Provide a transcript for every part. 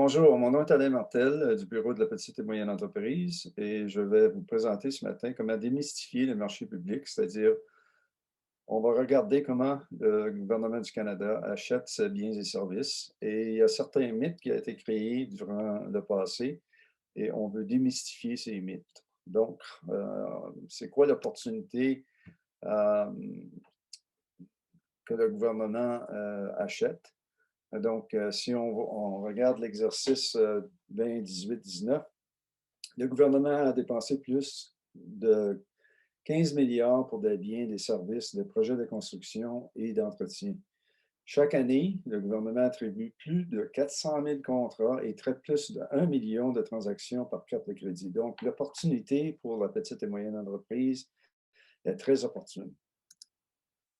Bonjour, mon nom est Alain Martel du Bureau de la petite et moyenne entreprise et je vais vous présenter ce matin comment démystifier le marché public, c'est-à-dire on va regarder comment le gouvernement du Canada achète ses biens et services et il y a certains mythes qui ont été créés durant le passé et on veut démystifier ces mythes. Donc, c'est quoi l'opportunité euh, que le gouvernement achète? Donc, si on regarde l'exercice 2018-19, le gouvernement a dépensé plus de 15 milliards pour des biens, des services, des projets de construction et d'entretien. Chaque année, le gouvernement attribue plus de 400 000 contrats et traite plus de 1 million de transactions par carte de crédit. Donc, l'opportunité pour la petite et moyenne entreprise est très opportune.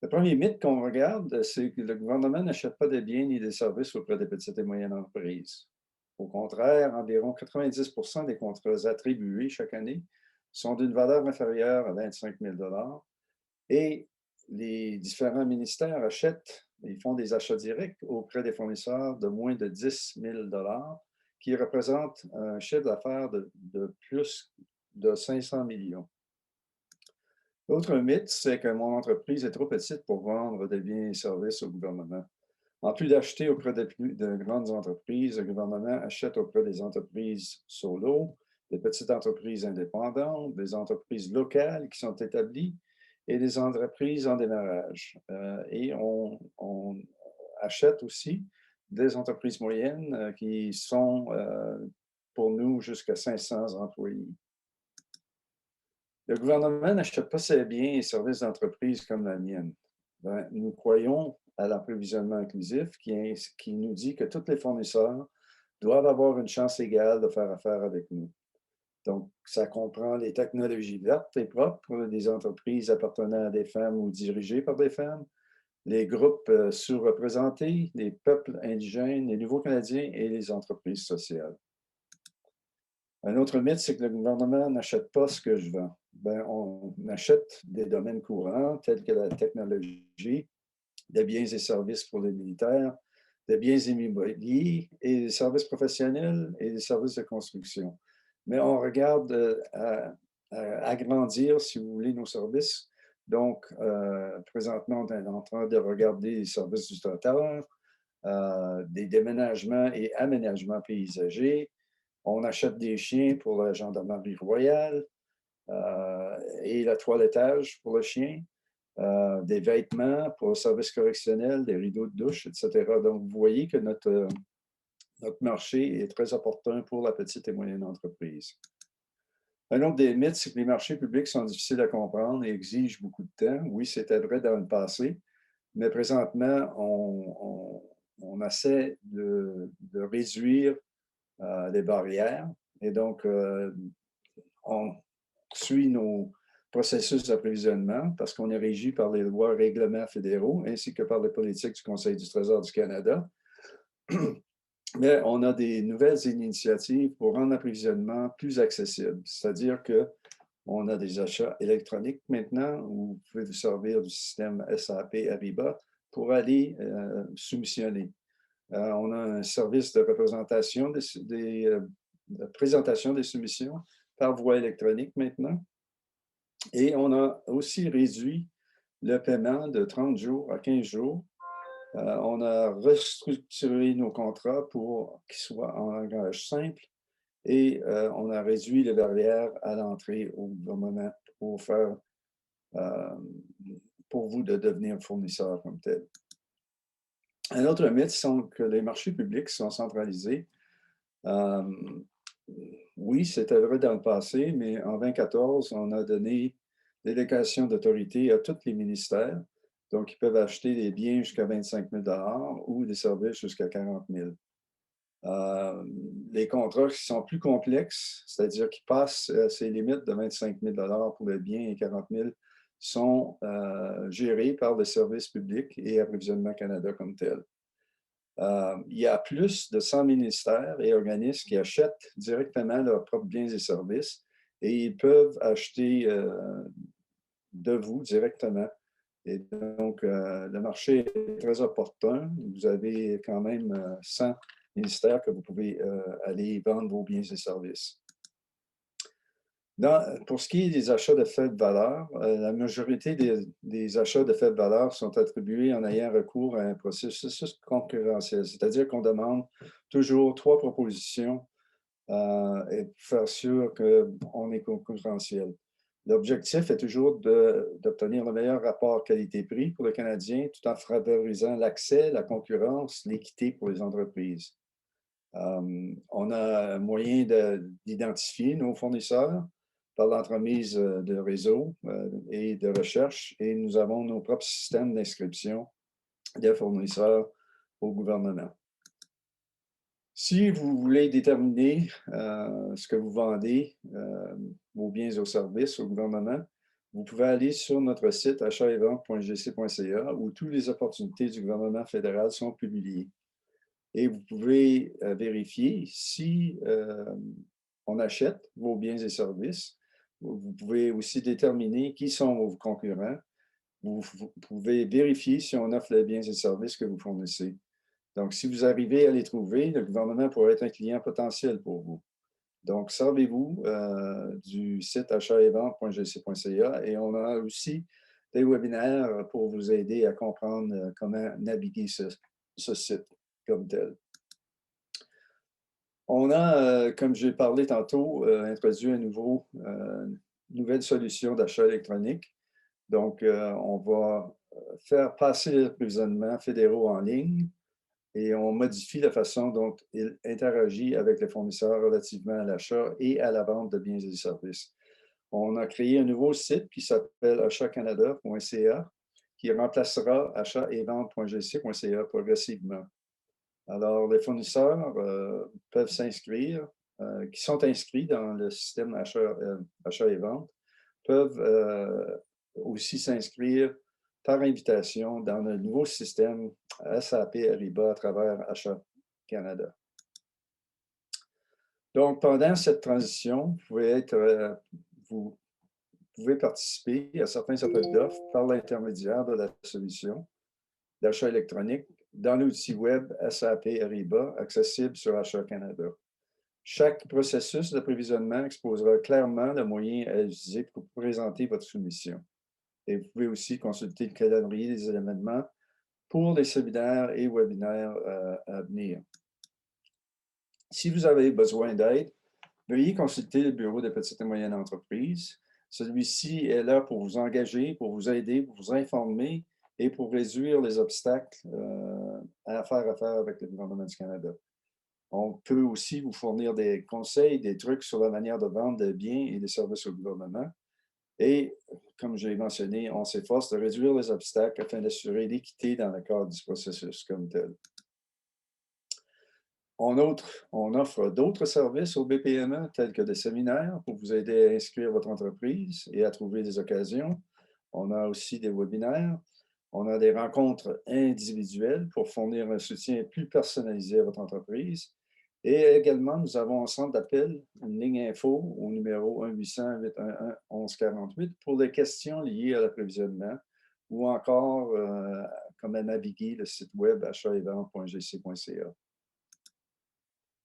Le premier mythe qu'on regarde, c'est que le gouvernement n'achète pas de biens ni des services auprès des petites et moyennes entreprises. Au contraire, environ 90 des contrats attribués chaque année sont d'une valeur inférieure à 25 000 et les différents ministères achètent, ils font des achats directs auprès des fournisseurs de moins de 10 000 qui représentent un chiffre d'affaires de plus de 500 millions. L'autre mythe, c'est que mon entreprise est trop petite pour vendre des biens et services au gouvernement. En plus d'acheter auprès de grandes entreprises, le gouvernement achète auprès des entreprises solo, des petites entreprises indépendantes, des entreprises locales qui sont établies et des entreprises en démarrage. Et on achète aussi des entreprises moyennes qui sont, pour nous, jusqu'à 500 employés. Le gouvernement n'achète pas ses biens et services d'entreprise comme la mienne. Nous croyons à l'approvisionnement inclusif qui nous dit que tous les fournisseurs doivent avoir une chance égale de faire affaire avec nous. Donc, ça comprend les technologies vertes et propres des entreprises appartenant à des femmes ou dirigées par des femmes, les groupes sous-représentés, les peuples indigènes, les nouveaux Canadiens et les entreprises sociales. Un autre mythe, c'est que le gouvernement n'achète pas ce que je vends. On achète des domaines courants tels que la technologie, des biens et services pour les militaires, des biens immobiliers et des services professionnels et des services de construction. Mais on regarde à agrandir, si vous voulez, nos services. Donc, présentement, on est en train de regarder les services du traiteur, des déménagements et aménagements paysagers. On achète des chiens pour la gendarmerie royale et le toilettage pour le chien, des vêtements pour le service correctionnel, des rideaux de douche, etc. Donc, vous voyez que notre marché est très opportun pour la petite et moyenne entreprise. Un autre des mythes, c'est que les marchés publics sont difficiles à comprendre et exigent beaucoup de temps. Oui, c'était vrai dans le passé, mais présentement, on essaie de réduire les barrières. Et donc, on suit nos processus d'approvisionnement parce qu'on est régi par les lois et règlements fédéraux ainsi que par les politiques du Conseil du Trésor du Canada. Mais on a des nouvelles initiatives pour rendre l'approvisionnement plus accessible. C'est-à-dire qu'on a des achats électroniques maintenant où vous pouvez vous servir du système SAP Ariba pour aller soumissionner. On a un service de représentation de présentation des soumissions par voie électronique maintenant. Et on a aussi réduit le paiement de 30 jours à 15 jours. On a restructuré nos contrats pour qu'ils soient en langage simple et on a réduit les barrières à l'entrée au gouvernement pour faire pour vous de devenir fournisseur comme tel. Un autre mythe, c'est que les marchés publics sont centralisés. Oui, c'était vrai dans le passé, mais en 2014, on a donné délégation d'autorité à tous les ministères. Donc, ils peuvent acheter des biens jusqu'à 25 000 ou des services jusqu'à 40 000. Les contrats qui sont plus complexes, c'est-à-dire qui passent ces limites de 25 000 pour les biens et 40 000, sont gérés par le service public et Approvisionnement Canada comme tel. Il y a plus de 100 ministères et organismes qui achètent directement leurs propres biens et services et ils peuvent acheter de vous directement. Et donc, le marché est très opportun. Vous avez quand même 100 ministère que vous pouvez aller vendre vos biens et services. Pour ce qui est des achats de faible valeur, la majorité des achats de faible valeur sont attribués en ayant recours à un processus concurrentiel, c'est-à-dire qu'on demande toujours 3 propositions et pour faire sûr qu'on est concurrentiel. L'objectif est toujours d'obtenir le meilleur rapport qualité-prix pour le Canadien tout en favorisant l'accès, la concurrence, l'équité pour les entreprises. On a un moyen d'identifier nos fournisseurs par l'entremise de réseaux et de recherche, et nous avons nos propres systèmes d'inscription des fournisseurs au gouvernement. Si vous voulez déterminer ce que vous vendez, vos biens ou services au gouvernement, vous pouvez aller sur notre site achat-et-vente.gc.ca où toutes les opportunités du gouvernement fédéral sont publiées. Et vous pouvez vérifier si on achète vos biens et services. Vous pouvez aussi déterminer qui sont vos concurrents. Vous pouvez vérifier si on offre les biens et services que vous fournissez. Donc, si vous arrivez à les trouver, le gouvernement pourrait être un client potentiel pour vous. Donc, servez-vous du site achat-et-vente.gc.ca et on a aussi des webinaires pour vous aider à comprendre comment naviguer ce site comme tel. On a, comme j'ai parlé tantôt, introduit une nouvelle solution d'achat électronique. Donc, on va faire passer les approvisionnements fédéraux en ligne et on modifie la façon dont il interagit avec les fournisseurs relativement à l'achat et à la vente de biens et services. On a créé un nouveau site qui s'appelle achatcanada.ca qui remplacera achat-et-vente.gc.ca progressivement. Alors, les fournisseurs peuvent s'inscrire, qui sont inscrits dans le système achat et vente, peuvent aussi s'inscrire par invitation dans le nouveau système SAP Ariba à travers Achat Canada. Donc, pendant cette transition, vous pouvez participer à certains appels d'offres par l'intermédiaire de la solution d'achat électronique dans l'outil web SAP Ariba, accessible sur Achat Canada. Chaque processus d'approvisionnement exposera clairement le moyen à utiliser pour présenter votre soumission. Et vous pouvez aussi consulter le calendrier des événements pour les séminaires et webinaires à venir. Si vous avez besoin d'aide, veuillez consulter le Bureau des petites et moyennes entreprises. Celui-ci est là pour vous engager, pour vous aider, pour vous informer et pour réduire les obstacles à faire affaire avec le gouvernement du Canada. On peut aussi vous fournir des conseils, des trucs sur la manière de vendre des biens et des services au gouvernement. Et, comme j'ai mentionné, on s'efforce de réduire les obstacles afin d'assurer l'équité dans le cadre du processus comme tel. On offre d'autres services au BPME, tels que des séminaires pour vous aider à inscrire votre entreprise et à trouver des occasions. On a aussi des webinaires. On a des rencontres individuelles pour fournir un soutien plus personnalisé à votre entreprise. Et également, nous avons un centre d'appel, une ligne info au numéro 1-800-811-1148 pour des questions liées à l'approvisionnement ou encore comment naviguer le site web achat-et-vente.gc.ca.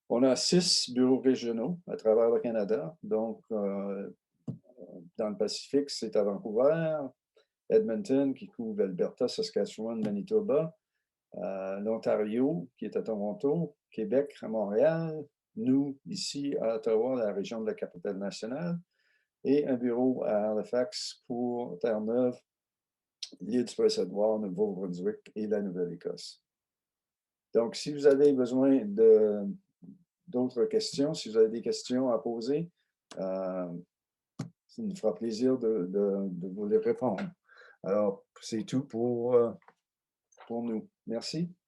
On a 6 bureaux régionaux à travers le Canada. Donc, dans le Pacifique, c'est à Vancouver, Edmonton, qui couvre l'Alberta, Saskatchewan, Manitoba, l'Ontario, qui est à Toronto, Québec, à Montréal, nous, ici, à Ottawa, la région de la capitale nationale, et un bureau à Halifax pour Terre-Neuve, l'île du Prince-Édouard, le Nouveau-Brunswick et la Nouvelle-Écosse. Donc, si vous avez besoin d'autres questions, si vous avez des questions à poser, ça nous fera plaisir de vous les répondre. Alors, c'est tout pour nous. Merci.